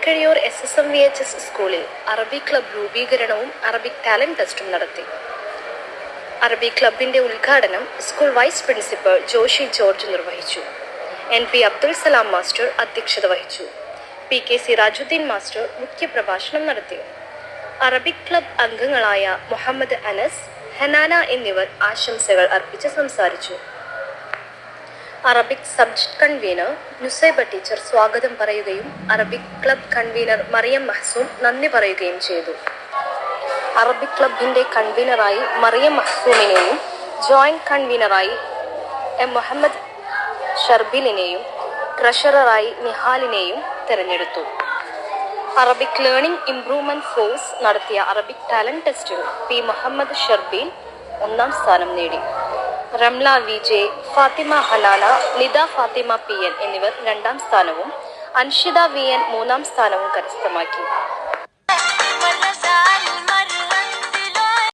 തൃക്കരിയൂർ SSMVHS സ്കൂളിൽ Arabic club രൂപീകരണവും Arabic talent ടെസ്റ്റും നടത്തി. അറബിക് ക്ലബിന്റെ ഉദ്ഘാടനം school vice principal Joshi George നിർവഹിച്ചു. NP അബ്ദുൽ സലാം മാസ്റ്റർ അധ്യക്ഷത വഹിച്ചു. PK സിറാജുദ്ദീൻ മാസ്റ്റർ മുഖ്യപ്രഭാഷണം നടത്തി. അറബിക് ക്ലബ് അംഗങ്ങളായ മുഹമ്മദ് അനസ്, ഹനാന എന്നിവർ ആശംസകൾ അർപ്പിച്ച് സംസാരിച്ചു. Arabic subject convener Nusaiba teacher സ്വാഗതം പറയുകയും Arabic club convener Mariyam Mahsoom നന്ദി പറയുകയും ചെയ്തു. അറബിക് ക്ലബിന്റെ കൺവീനറായി മറിയം മഹ്സൂമിനെയും ജോയിന്റ് കൺവീനറായി മുഹമ്മദ് ഷർബിലിനെയും ട്രഷററായി നിഹാലിനെയും തെരഞ്ഞെടുത്തു. അറബിക് ലേണിംഗ് ഇംപ്രൂവ്മെന്റ് ഫോഴ്സ് നടത്തിയ അറബിക് ടാലന്റ് ടെസ്റ്റിൽ P. മുഹമ്മദ് ഷർബീൽ 1ാം സ്ഥാനം നേടി. റംല VJ, ഫാത്തിമ ഹനാന, നിദ ഫാത്തിമ PN എന്നിവർ 2ാം സ്ഥാനവും അൻഷിദ VN 3ാം സ്ഥാനവും കരസ്ഥമാക്കി.